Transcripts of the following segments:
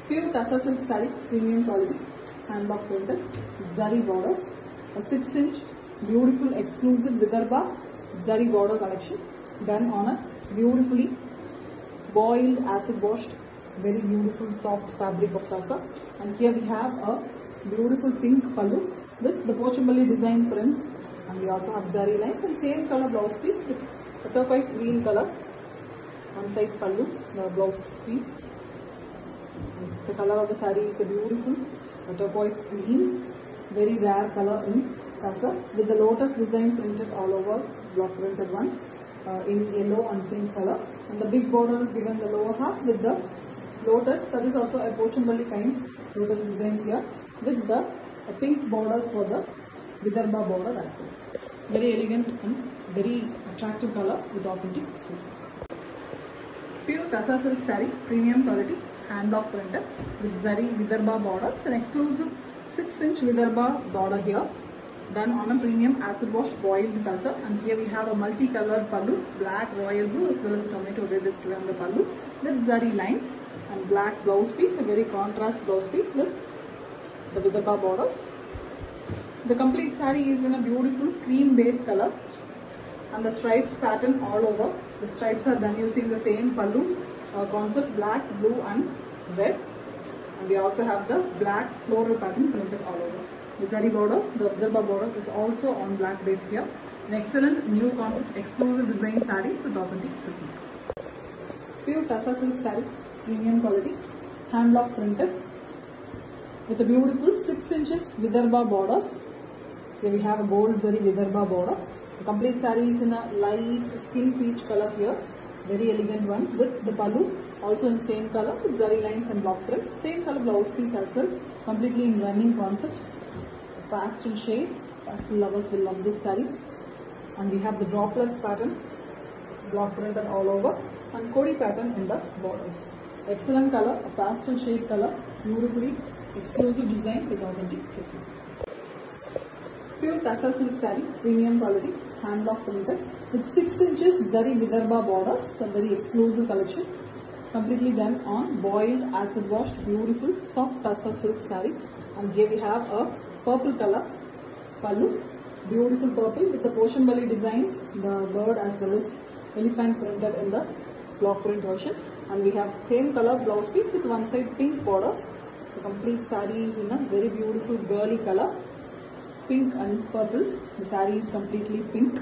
Pure Tassa silk saree, premium quality, hand block printed, zari borders, a 6-inch beautiful exclusive Vidarbha zari border collection done on a beautifully boiled acid washed very beautiful soft fabric of Tassa. And here we have a beautiful pink pallu with the Pochampalli design prints, and we also have zari lines and same color blouse piece with a turquoise green color one side pallu, the blouse piece. The color of the saree is a beautiful turquoise green, very rare color in Tassa, with the lotus design printed all over, block printed one in yellow and pink color, and the big border is given the lower half with the lotus, that is also a Pochampalli kind lotus design here, with the pink borders for the Vidarbha border as well. Very elegant and very attractive color with authentic silk. Pure Tassa silk saree, premium quality, hand block printed with zari Vidarbha borders, an exclusive 6-inch Vidarbha border here, done on a premium acid washed boiled Tassa. And here we have a multicolored pallu, black, royal blue as well as a tomato red is given the pallu with zari lines, and black blouse piece, a very contrast blouse piece with the Vidarbha borders. The complete saree is in a beautiful cream base color, and the stripes pattern all over. The stripes are done using the same pallu concept, black, blue and red, and we also have the black floral pattern printed all over. The zari border, the Vidarbha border is also on black base here. An excellent new concept exclusive design sarees with authentic silk. Pure Tassa silk saree, premium quality, hand block printed with a beautiful 6 inches Vidarbha borders. Here we have a gold zari Vidarbha border. The complete saree is in a light skin peach color here, very elegant one with the pallu also in same color with zari lines and block prints, same color blouse piece as well, completely in running concept, pastel shade. Pastel lovers will love this saree. And we have the droplets pattern, block printed all over, and Kodi pattern in the borders. Excellent color, a pastel shade color, beautifully exclusive design with authentic silk. Pure Tassa silk saree, premium quality, hand block printed with 6 inches zari Vidarbha borders, a very exclusive collection, completely done on boiled acid washed beautiful soft Tassa silk saree. And here we have a purple color pallu, beautiful purple with the Pochampalli designs, the bird as well as elephant printed in the block print version, and we have same color blouse piece with one side pink borders. The complete saree is in a very beautiful girly color, pink and purple. The saree is completely pink.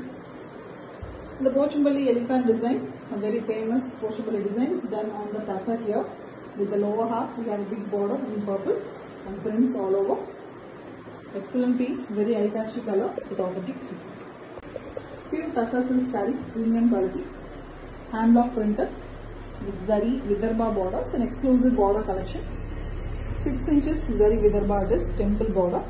The Pochampalli elephant design, a very famous Pochampalli design, is done on the Tassa here. With the lower half we have a big border in purple and prints all over. Excellent piece, very eye-catchy color with authentic silk. Pure Tassa silk saree, premium quality, hand block printed with zari Vidarbha borders, an exclusive border collection. 6 inches zari Vidarbha is temple border,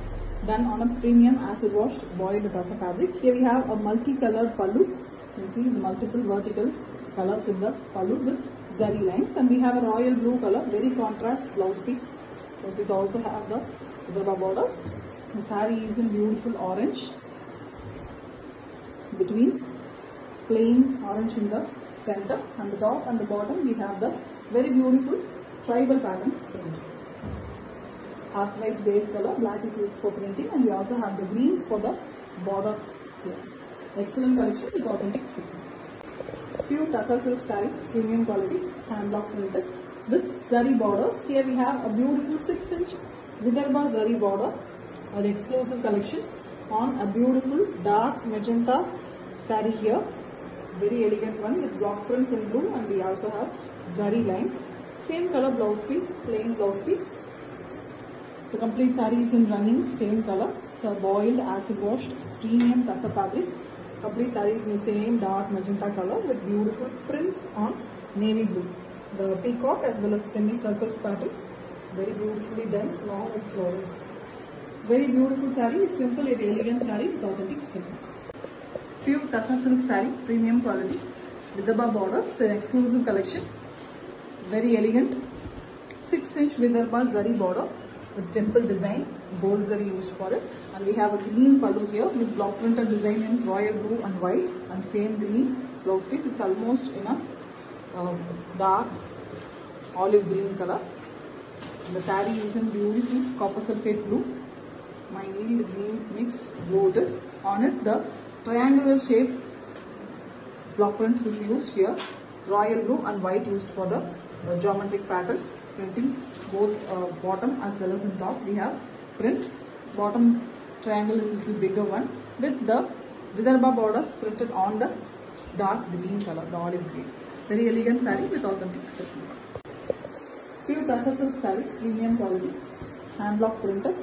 done on a premium acid washed boiled Tassa fabric. Here we have a multicolored pallu. You can see the multiple vertical colors in the pallu with zari lines, and we have a royal blue color, very contrast blouse piece. Blouse piece also have the Vidarbha borders. The saree is in beautiful orange, between plain orange in the center, and the top and the bottom we have the very beautiful tribal pattern print. Half white base color, black is used for printing, and we also have the greens for the border here. Excellent collection with authentic silk. Pure Tassa silk saree, premium quality, hand block printed with zari borders. Here we have a beautiful 6-inch Vidarbha zari border, an exclusive collection on a beautiful dark magenta saree here. Very elegant one with block prints in blue, and we also have zari lines. Same color blouse piece, plain blouse piece. The complete saree is in running same color. It's a boiled acid washed premium Tassa fabric. Complete saree is in the same dark magenta color with beautiful prints on navy blue. The peacock as well as semicircles pattern, very beautifully done along with florals. Very beautiful saree, simple yet elegant saree with authentic silk. Pure Tassa silk saree, premium quality, Vidarbha borders, an exclusive collection. Very elegant, 6-inch Vidarbha zari border with temple design, gold zari used for it, and we have a green pallu here with block printed design in royal blue and white, and same green blouse piece. It's almost in a dark olive green color. The saree is in beautiful copper sulphate blue, mild green mix blue it is. On it the triangular shape block prints is used here. Royal blue and white used for the geometric pattern printing. Both bottom as well as in top we have prints. Bottom triangle is little bigger one with the Vidarbha borders printed on the dark green color, the olive green. Very elegant saree with authentic silk. Pure Tussar silk saree, premium quality, hand block printed,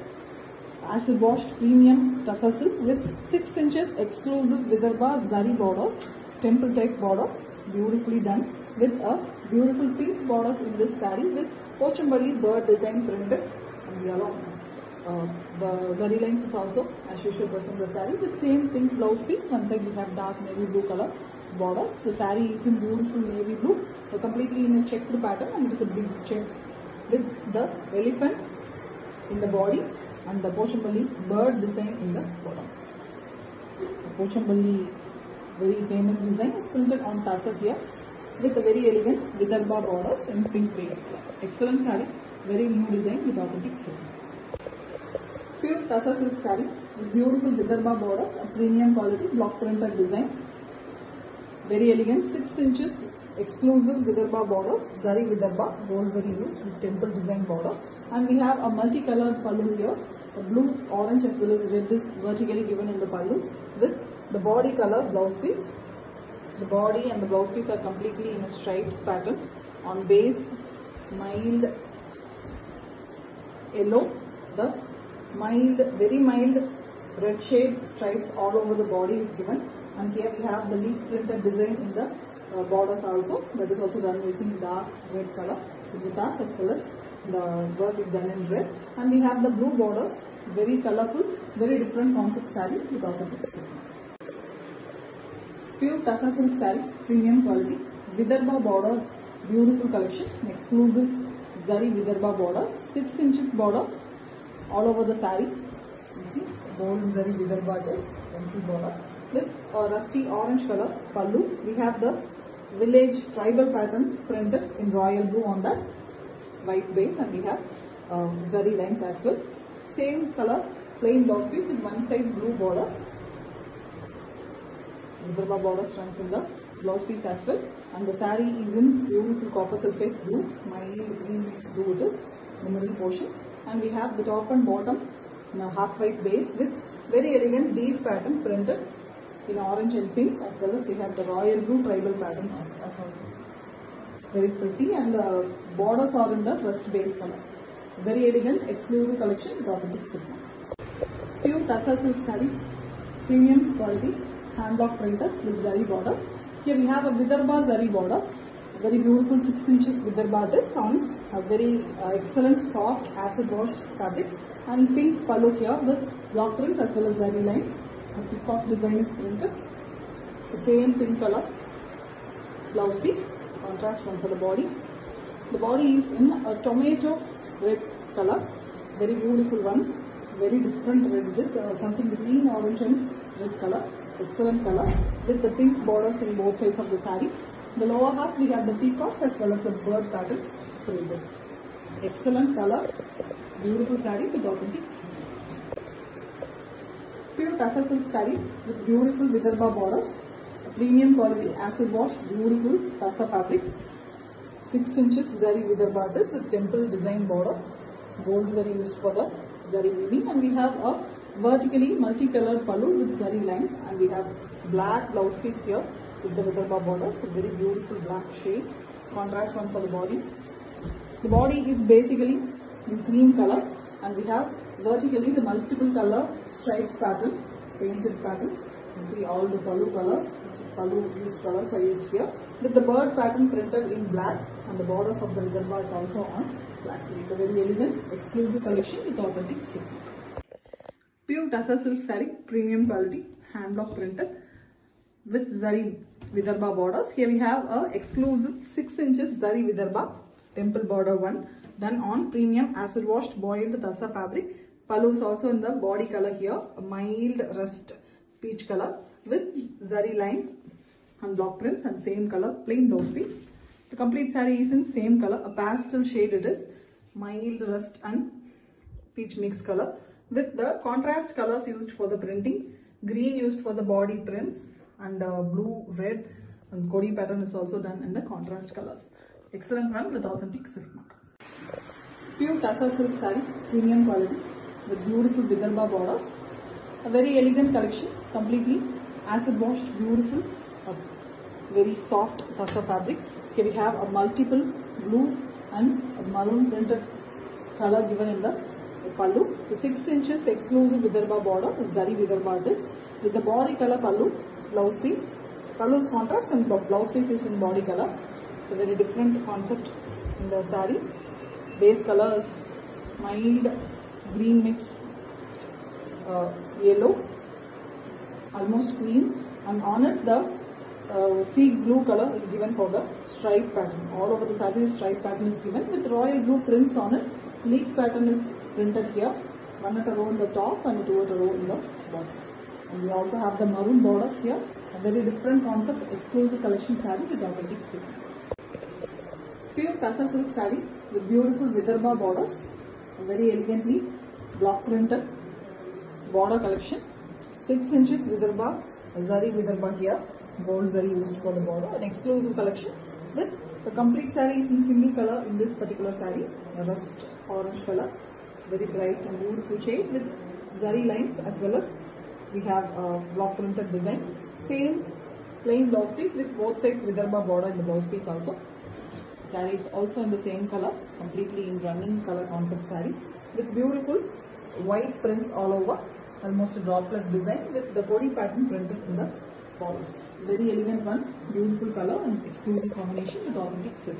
acid washed premium Tussar silk with 6 inches exclusive Vidarbha zari borders, temple type border, beautifully done with a beautiful pink borders in this saree with Pochambali bird design printed and yellow. The zari lines is also as usual present the saree with same pink blouse piece. One side we have dark navy blue color borders. The saree is in beautiful navy blue, completely in a checked pattern, and it is a big checks with the elephant in the body and the Pochambali bird design in the bottom. The Pochambali very famous design is printed on Tussar here with a very elegant Vidarbha borders in pink base color. Excellent saree, very new design with authentic silk. Pure Tussar silk saree with beautiful Vidarbha borders, a premium quality block printed design. Very elegant, 6 inches exclusive Vidarbha borders, zari Vidarbha, gold zari used with temple design border. And we have a multicolored pallu here, a blue, orange as well as red is vertically given in the pallu with the body color blouse piece. The body and the blouse piece are completely in a stripes pattern on base mild yellow, the mild, very mild red shade stripes all over the body is given, and here we have the leaf printed design in the borders also, that is also done using dark red color with the tass as well as the work is done in red, and we have the blue borders, very colorful, very different concept saree with authentic silk. Pure Tussar silk saree, premium quality, Vidarbha border, beautiful collection, exclusive zari Vidarbha borders, 6 inches border all over the saree. You see, gold zari Vidarbha it is, temple border with a rusty orange color pallu. We have the village tribal pattern printed in royal blue on that white base, and we have zari lines as well. Same color plain blouse piece with one side blue borders. Vidarbha borders runs in the blouse piece as well, and the saree is in beautiful copper sulphate blue, mild green mix blue it is, the middle portion, and we have the top and bottom in a half white base with very elegant deep pattern printed in orange and pink, as well as we have the royal blue tribal pattern as also. It's very pretty, and the borders are in the rust base color. Very elegant exclusive collection with authentic silk. Pure Tussar silk saree, premium quality, hand block printed with zari borders. Here we have a Vidarbha zari border, very beautiful 6 inches Vidarbha it is on a very excellent soft acid washed fabric, and pink pallu here with block prints as well as zari lines. A peacock design is printed. The same pink color blouse piece, contrast one for the body. The body is in a tomato red color, very beautiful one, very different red. It is something between orange and red color, excellent color with the pink borders in both sides of the saree. The lower half we have the peacocks as well as the bird pattern printed. Excellent color, beautiful saree with authentic silk. Pure Tussar silk saree with beautiful Vidarbha borders, a premium quality acid washed beautiful Tussar fabric, 6 inches zari Vidarbha it is with temple design border, gold zari used for the zari weaving, and we have a vertically multicolored pallu with zari lines, and we have black blouse piece here with the Vidarbha border, so very beautiful black shade, contrast one for the body. The body is basically in cream color, and we have vertically the multiple color stripes pattern, painted pattern. You can see all the pallu colors, pallu used colors are used here with the bird pattern printed in black, and the borders of the Vidarbha is also on black. It is a very elegant exclusive collection with authentic silk. Pure Tussar silk saree, premium quality, hand block printed with zari Vidarbha borders. Here we have a exclusive 6 inches zari Vidarbha temple border one done on premium acid washed boiled Tussar fabric. Pallu is also in the body color here, a mild rust peach color with zari lines and block prints, and same color plain blouse piece. The complete saree is in same color, a pastel shade it is, mild rust and peach mix color with the contrast colors used for the printing. Green used for the body prints and blue, red and Kodi pattern is also done in the contrast colors. Excellent one with authentic silk mark. Pure Tassa silk saree, premium quality with beautiful Vidarbha borders. A very elegant collection, completely acid washed, beautiful, very soft Tassa fabric. Here we have a multiple blue and a maroon printed color given in the pallu. The 6 inches exclusive Vidarbha border, Zari Vidarbha it is, with the body color pallu, blouse piece. Pallu is contrast and blouse piece is in body color. It's a very different concept in the saree. Base color is mild green mix yellow, almost cream, and on it the sea blue color is given for the stripe pattern. All over the saree stripe pattern is given with royal blue prints on it. Leaf pattern is printed here, one at a row in the top and two at a row in the bottom. And we also have the maroon borders here, a very different concept, exclusive collection saree with authentic silk. Pure Tassa silk saree with beautiful Vidarbha borders, very elegantly block printed border collection. 6 inches Vidarbha, Zari Vidarbha here, gold Zari used for the border, an exclusive collection with the complete saree is in single color in this particular saree, a rust orange color, very bright and beautiful shade with Zari lines, as well as we have a block printed design. Same plain blouse piece with both sides Vidarbha border in the blouse piece also. Saree is also in the same color, completely in running color concept saree with beautiful white prints all over, almost a droplet design with the Kodi pattern printed in the borders. Very elegant one, beautiful color and exclusive combination with authentic silk.